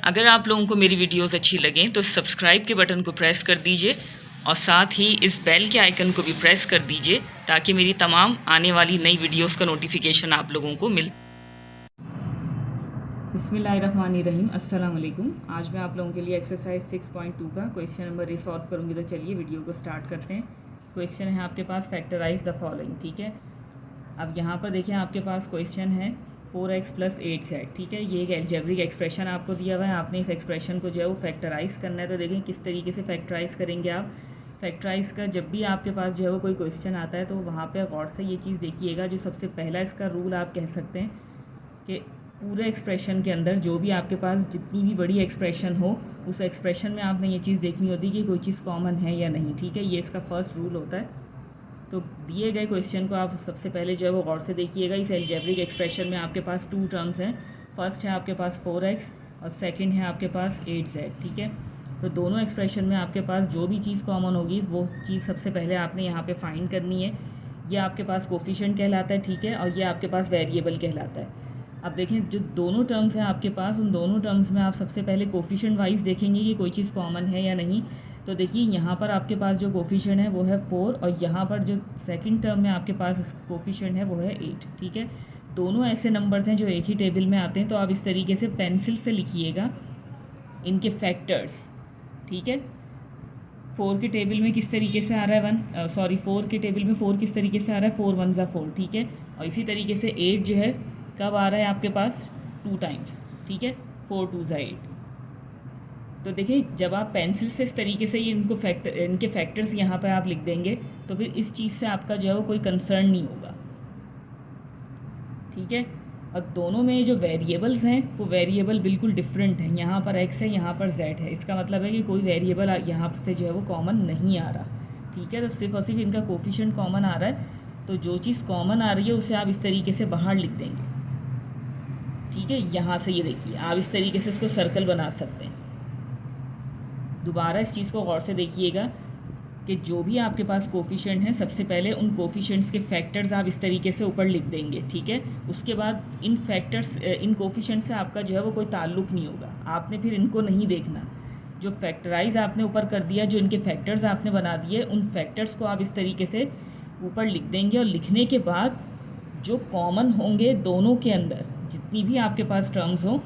अगर आप लोगों को मेरी वीडियोस अच्छी लगें तो सब्सक्राइब के बटन को प्रेस कर दीजिए और साथ ही इस बेल के आइकन को भी प्रेस कर दीजिए ताकि मेरी तमाम आने वाली नई वीडियोस का नोटिफिकेशन आप लोगों को मिल। बिस्मिल्लाहिर्रहमानिर्रहीम, अस्सलाम वालेकुम। आज मैं आप लोगों के लिए एक्सरसाइज 6.2 का क्वेश्चन नंबर सॉल्व करूँगी। तो चलिए वीडियो को स्टार्ट करते हैं। क्वेश्चन है आपके पास फैक्टराइज द फॉलोइंग, ठीक है। अब यहाँ पर देखिए आपके पास क्वेश्चन है 4x + 8z, ठीक है। ये एक अलजेब्रिक एक्सप्रेशन आपको दिया हुआ है, आपने इस एक्सप्रेशन को जो है वो फैक्टराइज़ करना है। तो देखें किस तरीके से फैक्टराइज़ करेंगे आप। फैक्टराइज़ का जब भी आपके पास जो है वो कोई क्वेश्चन आता है तो वहाँ पे गौर से ये चीज़ देखिएगा। जो सबसे पहला इसका रूल आप कह सकते हैं कि पूरे एक्सप्रेशन के अंदर जो भी आपके पास जितनी भी बड़ी एक्सप्रेशन हो उस एक्सप्रेशन में आपने ये चीज़ देखनी होती है कि कोई चीज़ कॉमन है या नहीं, ठीक है। ये इसका फर्स्ट रूल होता है। तो दिए गए क्वेश्चन को आप सबसे पहले जो है वो गौर से देखिएगा। इस अलजेब्रिक एक्सप्रेशन में आपके पास 2 टर्म्स हैं। फर्स्ट है आपके पास 4x और सेकंड है आपके पास 8z, ठीक है। तो दोनों एक्सप्रेशन में आपके पास जो भी चीज़ कॉमन होगी वो चीज़ सबसे पहले आपने यहाँ पे फाइंड करनी है। ये आपके पास कोफिशिएंट कहलाता है, ठीक है, और ये आपके पास वेरिएबल कहलाता है। अब देखें जो दोनों टर्म्स हैं आपके पास, उन दोनों टर्म्स में आप सबसे पहले कोफिशिएंट वाइज देखेंगे कि कोई चीज़ कॉमन है या नहीं। तो देखिए यहाँ पर आपके पास जो कोफिशिएंट है वो है 4 और यहाँ पर जो सेकंड टर्म में आपके पास कोफिशिएंट है वो है 8, ठीक है। दोनों ऐसे नंबर्स हैं जो एक ही टेबल में आते हैं। तो आप इस तरीके से पेंसिल से लिखिएगा इनके फैक्टर्स, ठीक है। 4 के टेबल में किस तरीके से आ रहा है 4 के टेबल में 4 किस तरीके से आ रहा है 4 1 ज़ा 4, ठीक है। और इसी तरीके से 8 जो है कब आ रहा है आपके पास 2 टाइम्स, ठीक है, 4 2 ज़ा 8। तो देखिए जब आप पेंसिल से इस तरीके से इनके फैक्टर्स यहाँ पर आप लिख देंगे तो फिर इस चीज़ से आपका जो है वो कोई कंसर्न नहीं होगा, ठीक है। और दोनों में जो वेरिएबल्स हैं वो वेरिएबल बिल्कुल डिफरेंट हैं। यहाँ पर x है, यहाँ पर z है। इसका मतलब है कि कोई वेरिएबल यहाँ से जो है वो कॉमन नहीं आ रहा, ठीक है। तो सिर्फ और सिर्फ इनका कोफिशिएंट कॉमन आ रहा है। तो जो चीज़ कॉमन आ रही है उसे आप इस तरीके से बाहर लिख देंगे, ठीक है। यहाँ से ये देखिए आप इस तरीके से इसको सर्कल बना सकते हैं। दोबारा इस चीज़ को गौर से देखिएगा कि जो भी आपके पास कोफिशिएंट हैं सबसे पहले उन कोफिशिएंट्स के फैक्टर्स आप इस तरीके से ऊपर लिख देंगे, ठीक है। उसके बाद इन कोफिशिएंट से आपका जो है वो कोई ताल्लुक़ नहीं होगा। आपने फिर इनको नहीं देखना। जो फैक्टराइज आपने ऊपर कर दिया, जो इनके फैक्टर्स आपने बना दिए, उन फैक्टर्स को आप इस तरीके से ऊपर लिख देंगे। और लिखने के बाद जो कॉमन होंगे दोनों के अंदर जितनी भी आपके पास टर्म्स हों,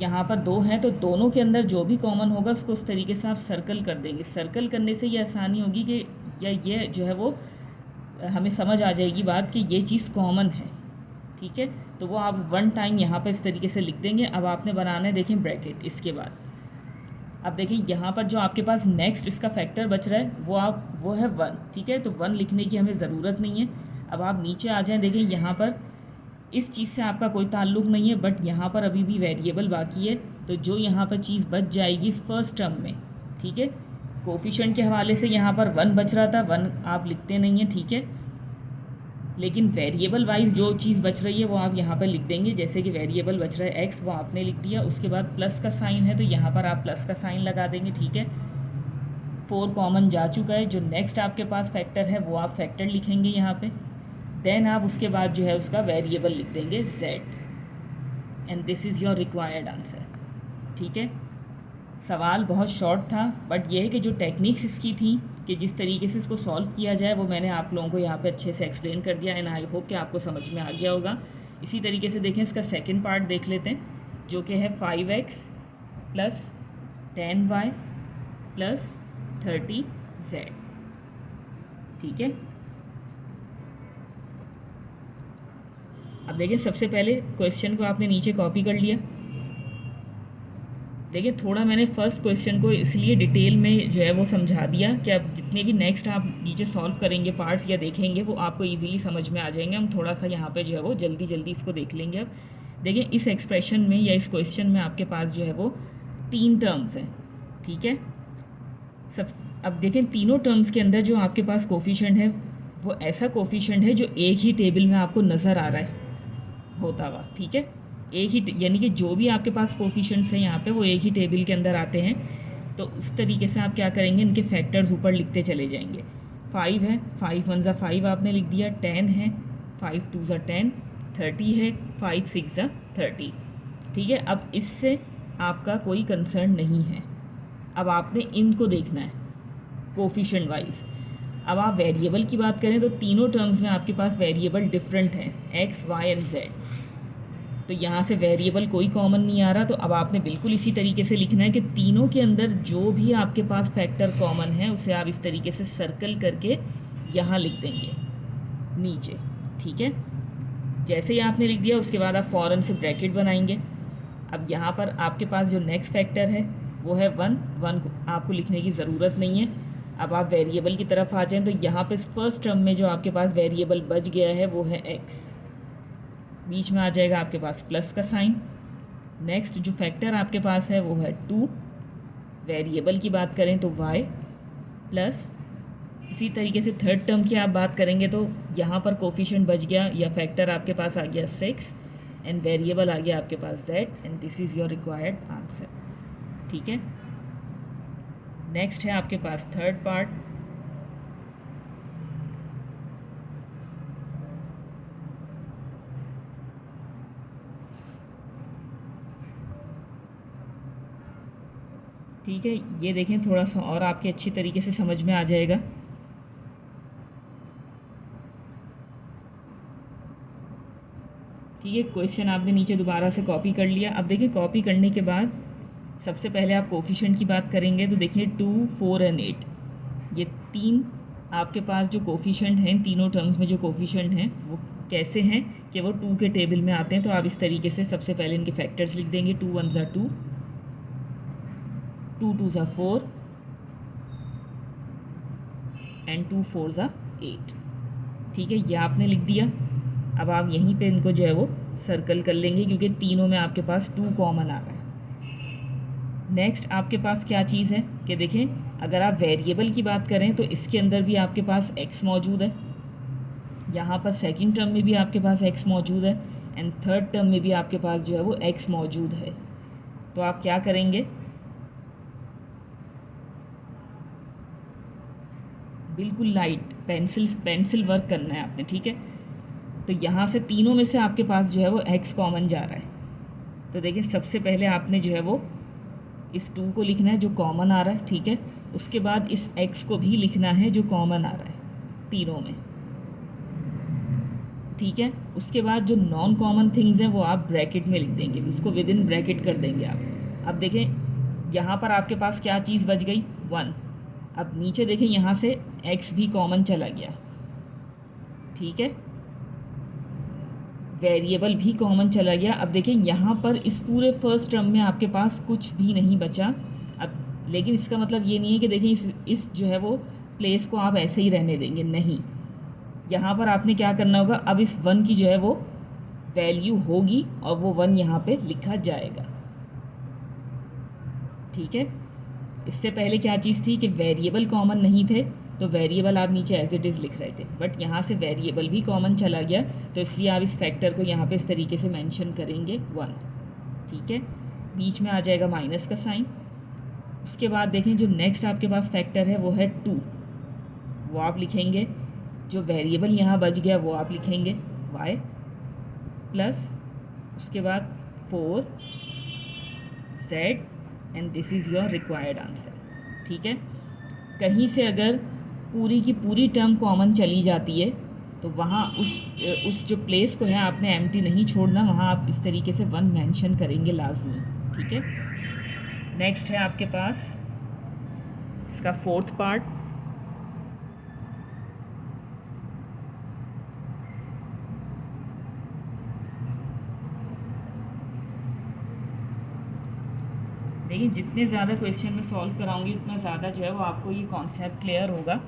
यहाँ पर 2 हैं तो दोनों के अंदर जो भी कॉमन होगा उसको उस तरीके से आप सर्कल कर देंगे। सर्कल करने से ये आसानी होगी कि या ये जो है वो हमें समझ आ जाएगी बात कि ये चीज़ कॉमन है, ठीक है। तो वो आप 1 टाइम यहाँ पर इस तरीके से लिख देंगे। अब आपने बनाना है देखें ब्रैकेट। इसके बाद अब देखिए यहाँ पर जो आपके पास नेक्स्ट इसका फैक्टर बच रहा है वो है 1, ठीक है। तो 1 लिखने की हमें ज़रूरत नहीं है। अब आप नीचे आ जाएँ, देखें यहाँ पर इस चीज़ से आपका कोई ताल्लुक़ नहीं है, बट यहाँ पर अभी भी वेरिएबल बाकी है। तो जो यहाँ पर चीज़ बच जाएगी इस फर्स्ट टर्म में, ठीक है। कोफिशिएंट के हवाले से यहाँ पर 1 बच रहा था, 1 आप लिखते नहीं हैं, ठीक है। लेकिन वेरिएबल वाइज जो चीज़ बच रही है वो आप यहाँ पर लिख देंगे। जैसे कि वेरिएबल बच रहा है x, वो आपने लिख दिया। उसके बाद प्लस का साइन है तो यहाँ पर आप प्लस का साइन लगा देंगे, ठीक है। 4 कॉमन जा चुका है। जो नेक्स्ट आपके पास फैक्टर है वो आप फैक्टर लिखेंगे यहाँ पे। देन आप उसके बाद जो है उसका वेरिएबल लिख देंगे z, and this is your required answer, ठीक है। सवाल बहुत शॉर्ट था, बट ये है कि जो टेक्निक्स इसकी थी कि जिस तरीके से इसको सॉल्व किया जाए वो मैंने आप लोगों को यहाँ पे अच्छे से एक्सप्लेन कर दिया, एंड आई होप कि आपको समझ में आ गया होगा। इसी तरीके से देखें इसका सेकेंड पार्ट देख लेते हैं जो कि है 5x + 10y + 30z, ठीक है। अब देखिए सबसे पहले क्वेश्चन को आपने नीचे कॉपी कर लिया। देखिए थोड़ा मैंने फर्स्ट क्वेश्चन को इसलिए डिटेल में जो है वो समझा दिया कि अब जितने भी नेक्स्ट आप नीचे सॉल्व करेंगे पार्ट्स या देखेंगे वो आपको इजीली समझ में आ जाएंगे। हम थोड़ा सा यहाँ पे जो है वो जल्दी जल्दी इसको देख लेंगे। अब देखिए इस एक्सप्रेशन में या इस क्वेश्चन में आपके पास जो है वो 3 टर्म्स हैं, ठीक है। अब देखें तीनों टर्म्स के अंदर जो आपके पास कोफिशिएंट है वो ऐसा कोफिशिएंट है जो एक ही टेबल में आपको नज़र आ रहा है होता हुआ, ठीक है। एक ही यानी कि जो भी आपके पास कोफिशिएंट्स हैं यहाँ पे वो एक ही टेबल के अंदर आते हैं। तो उस तरीके से आप क्या करेंगे, इनके फैक्टर्स ऊपर लिखते चले जाएंगे। 5 है, 5 1 ज़ा 5 आपने लिख दिया, 10 है, 5 2 ज़ा 10, 30 है, 5 6 ज़ा 30, ठीक है। अब इससे आपका कोई कंसर्न नहीं है। अब आपने इनको देखना है कोफिशिएंट वाइज। अब आप वेरिएबल की बात करें तो तीनों टर्म्स में आपके पास वेरिएबल डिफरेंट हैं, एक्स, वाई एंड जेड। तो यहाँ से वेरिएबल कोई कॉमन नहीं आ रहा, तो अब आपने बिल्कुल इसी तरीके से लिखना है कि तीनों के अंदर जो भी आपके पास फैक्टर कॉमन है उसे आप इस तरीके से सर्कल करके यहाँ लिख देंगे नीचे। ठीक है, जैसे ही आपने लिख दिया उसके बाद आप फ़ौरन से ब्रैकेट बनाएंगे। अब यहाँ पर आपके पास जो नेक्स्ट फैक्टर है वो है 1 को आपको लिखने की ज़रूरत नहीं है। अब आप वेरिएबल की तरफ आ जाएं तो यहाँ पे फर्स्ट टर्म में जो आपके पास वेरिएबल बच गया है वो है x, बीच में आ जाएगा आपके पास प्लस का साइन। नेक्स्ट जो फैक्टर आपके पास है वो है 2, वेरिएबल की बात करें तो y प्लस, इसी तरीके से थर्ड टर्म की आप बात करेंगे तो यहाँ पर कोफिशिएंट बच गया या फैक्टर आपके पास आ गया 6 एंड वेरिएबल आ गया आपके पास z and this is your required answer. ठीक है, नेक्स्ट है आपके पास थर्ड पार्ट। ठीक है, ये देखें थोड़ा सा और आपके अच्छी तरीके से समझ में आ जाएगा। ठीक है, क्वेश्चन आपने नीचे दोबारा से कॉपी कर लिया। अब देखिए कॉपी करने के बाद सबसे पहले आप कोफिशिएंट की बात करेंगे तो देखिए 2, 4 एंड 8, ये तीन आपके पास जो कोफिशिएंट हैं, तीनों टर्म्स में जो कोफिशिएंट हैं वो कैसे हैं कि वो 2 के टेबल में आते हैं। तो आप इस तरीके से सबसे पहले इनके फैक्टर्स लिख देंगे। 2 1 ज़ा 2, 2 2 ज़ा 4 एंड 2 4 ज़ा 8। ठीक है, ये आपने लिख दिया। अब आप यहीं पे इनको जो है वो सर्कल कर लेंगे क्योंकि तीनों में आपके पास 2 कॉमन आ रहा है। नेक्स्ट आपके पास क्या चीज़ है कि देखें अगर आप वेरिएबल की बात करें तो इसके अंदर भी आपके पास x मौजूद है, यहाँ पर सेकंड टर्म में भी आपके पास x मौजूद है एंड थर्ड टर्म में भी आपके पास जो है वो x मौजूद है। तो आप क्या करेंगे, बिल्कुल लाइट पेंसिल वर्क करना है आपने। ठीक है, तो यहाँ से तीनों में से आपके पास जो है वो x कॉमन जा रहा है। तो देखिए सबसे पहले आपने जो है वो इस 2 को लिखना है जो कॉमन आ रहा है। ठीक है, उसके बाद इस x को भी लिखना है जो कॉमन आ रहा है तीनों में। ठीक है, उसके बाद जो नॉन कॉमन थिंग्स हैं वो आप ब्रैकेट में लिख देंगे, उसको विद इन ब्रैकेट कर देंगे आप। अब देखें यहाँ पर आपके पास क्या चीज़ बच गई, 1। अब नीचे देखें यहाँ से x भी कॉमन चला गया। ठीक है, वेरिएबल भी कॉमन चला गया। अब देखें यहाँ पर इस पूरे फर्स्ट टर्म में आपके पास कुछ भी नहीं बचा। अब लेकिन इसका मतलब ये नहीं है कि देखें इस जो है वो प्लेस को आप ऐसे ही रहने देंगे, नहीं। यहाँ पर आपने क्या करना होगा, अब इस 1 की जो है वो वैल्यू होगी और वो 1 यहाँ पे लिखा जाएगा। ठीक है, इससे पहले क्या चीज़ थी कि वेरिएबल कॉमन नहीं थे तो वेरिएबल आप नीचे एज इट इज़ लिख रहे थे, बट यहाँ से वेरिएबल भी कॉमन चला गया तो इसलिए आप इस फैक्टर को यहाँ पे इस तरीके से मेंशन करेंगे 1। ठीक है, बीच में आ जाएगा माइनस का साइन। उसके बाद देखें जो नेक्स्ट आपके पास फैक्टर है वो है 2, वो आप लिखेंगे। जो वेरिएबल यहाँ बच गया वो आप लिखेंगे y प्लस, उसके बाद 4 z and this is your required answer. ठीक है, कहीं से अगर पूरी की पूरी टर्म कॉमन चली जाती है तो वहाँ उस जो प्लेस को है आपने एम्प्टी नहीं छोड़ना, वहाँ आप इस तरीके से 1 मेंशन करेंगे लाजमी। ठीक है, नेक्स्ट है आपके पास इसका फोर्थ पार्ट। देखिए जितने ज़्यादा क्वेश्चन में सॉल्व कराऊंगी उतना ज़्यादा जो है वो आपको ये कॉन्सेप्ट क्लियर होगा।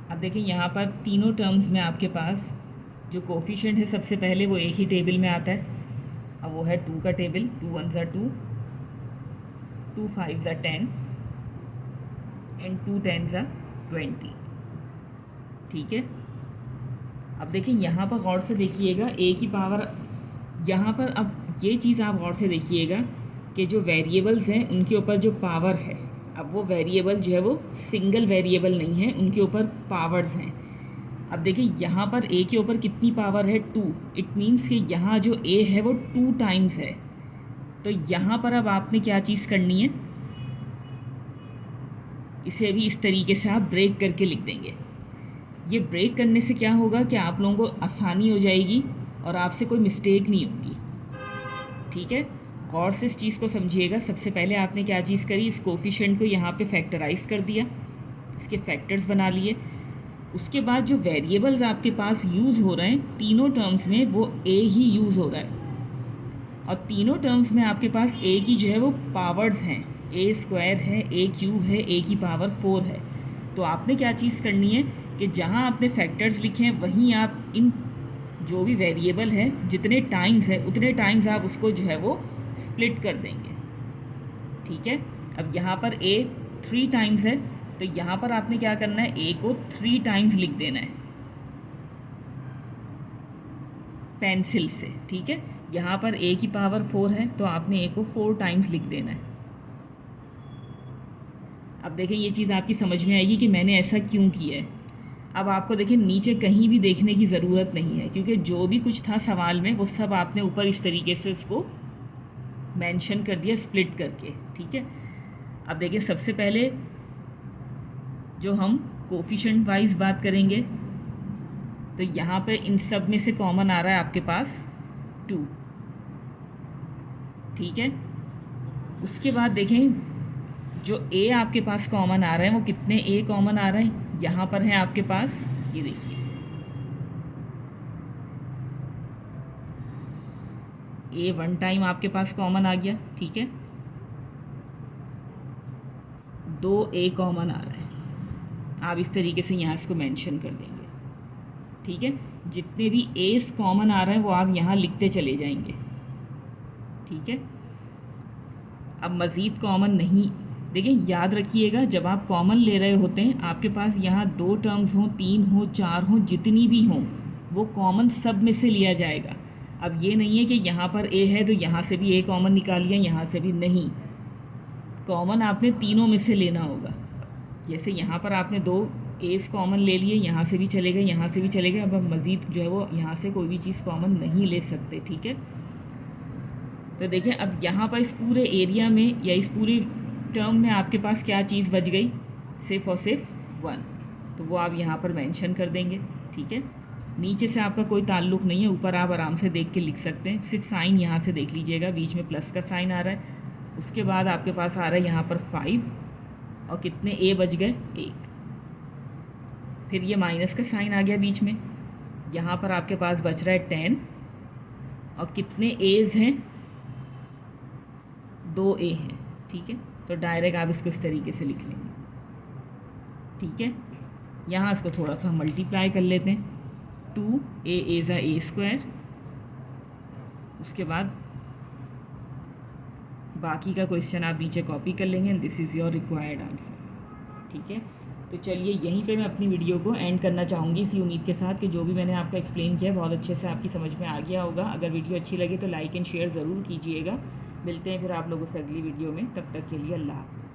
अब देखिए यहाँ पर तीनों टर्म्स में आपके पास जो कोफिशिएंट है सबसे पहले वो एक ही टेबल में आता है। अब वो है 2 का टेबल, 2 1 ज़ा 2, 2 5 ज़ा 10 एंड 2 10 ज़ा 20। ठीक है, अब देखिए यहाँ पर गौर से देखिएगा a की पावर, यहाँ पर अब ये चीज़ आप गौर से देखिएगा कि जो वेरिएबल्स हैं उनके ऊपर जो पावर है, अब वो वेरिएबल जो है वो सिंगल वेरिएबल नहीं है, उनके ऊपर पावर्स हैं। अब देखिए यहाँ पर a के ऊपर कितनी पावर है, 2। इट मीन्स कि यहाँ जो a है वो 2 टाइम्स है। तो यहाँ पर अब आपने क्या चीज़ करनी है, इसे भी इस तरीके से आप ब्रेक करके लिख देंगे। ये ब्रेक करने से क्या होगा कि आप लोगों को आसानी हो जाएगी और आपसे कोई मिस्टेक नहीं होगी। ठीक है, गौर से इस चीज़ को समझिएगा। सबसे पहले आपने क्या चीज़ करी, इस कोफिशिएंट को यहाँ पे फैक्टराइज कर दिया, इसके फैक्टर्स बना लिए। उसके बाद जो वेरिएबल्स आपके पास यूज़ हो रहे हैं तीनों टर्म्स में, वो a ही यूज़ हो रहा है। और तीनों टर्म्स में आपके पास a की जो है वो पावर्स हैं, a स्क्वायर है, a क्यूब है, a की पावर 4 है। तो आपने क्या चीज़ करनी है कि जहाँ आपने फैक्टर्स लिखे हैं वहीं आप इन जो भी वेरिएबल है जितने टाइम्स है उतने टाइम्स आप उसको जो है वो स्प्लिट कर देंगे। ठीक है, अब यहाँ पर a 3 टाइम्स है, तो यहाँ पर आपने क्या करना है, a को 3 टाइम्स लिख देना है पेंसिल से। ठीक है, यहाँ पर a की पावर 4 है तो आपने a को 4 टाइम्स लिख देना है। अब देखें ये चीज़ आपकी समझ में आएगी कि मैंने ऐसा क्यों किया है। अब आपको देखें नीचे कहीं भी देखने की ज़रूरत नहीं है, क्योंकि जो भी कुछ था सवाल में वो सब आपने ऊपर इस तरीके से उसको मेंशन कर दिया स्प्लिट करके। ठीक है, अब देखिए सबसे पहले जो हम कोफिशिएंट वाइज बात करेंगे तो यहाँ पे इन सब में से कॉमन आ रहा है आपके पास 2। ठीक है, उसके बाद देखें जो a आपके पास कॉमन आ रहे हैं वो कितने a कॉमन आ रहे हैं, यहाँ पर है आपके पास, ये देखिए a 1 टाइम आपके पास कॉमन आ गया। ठीक है, 2 a कॉमन आ रहा है, आप इस तरीके से यहाँ इसको मेंशन कर देंगे। ठीक है, जितने भी एस कॉमन आ रहे हैं वो आप यहाँ लिखते चले जाएंगे। ठीक है, अब मज़ीद कॉमन नहीं, देखिए याद रखिएगा जब आप कॉमन ले रहे होते हैं आपके पास यहाँ 2 टर्म्स हों, 3 हों, 4 हों, जितनी भी हों वो कॉमन सब में से लिया जाएगा। अब ये नहीं है कि यहाँ पर a है तो यहाँ से भी a कॉमन निकाल लिया, यहाँ से भी नहीं, कॉमन आपने तीनों में से लेना होगा। जैसे यहाँ पर आपने 2 एस कॉमन ले लिए, यहाँ से भी चले गए, यहाँ से भी चले गए। अब मज़ीद जो है वो यहाँ से कोई भी चीज़ कॉमन नहीं ले सकते। ठीक है, तो देखें अब यहाँ पर इस पूरे एरिया में या इस पूरे टर्म में आपके पास क्या चीज़ बच गई, सिर्फ और सिर्फ 1, तो वो आप यहाँ पर मेंशन कर देंगे। ठीक है, नीचे से आपका कोई ताल्लुक़ नहीं है, ऊपर आप आराम से देख के लिख सकते हैं। सिर्फ साइन यहाँ से देख लीजिएगा, बीच में प्लस का साइन आ रहा है। उसके बाद आपके पास आ रहा है यहाँ पर 5 और कितने a बच गए, 1। फिर ये माइनस का साइन आ गया बीच में, यहाँ पर आपके पास बच रहा है 10 और कितने a's हैं, 2 a हैं। ठीक है, तो डायरेक्ट आप इसको इस तरीके से लिख लेंगे। ठीक है, यहाँ इसको थोड़ा सा मल्टीप्लाई कर लेते हैं, 2a is a स्क्वायर, उसके बाद बाकी का क्वेश्चन आप नीचे कॉपी कर लेंगे and this is your required answer. ठीक है, तो चलिए यहीं पे मैं अपनी वीडियो को एंड करना चाहूँगी इसी उम्मीद के साथ कि जो भी मैंने आपको एक्सप्लेन किया बहुत अच्छे से आपकी समझ में आ गया होगा। अगर वीडियो अच्छी लगे तो लाइक एंड शेयर ज़रूर कीजिएगा। मिलते हैं फिर आप लोगों से अगली वीडियो में, तब तक के लिए अल्लाह हाफ़िज़।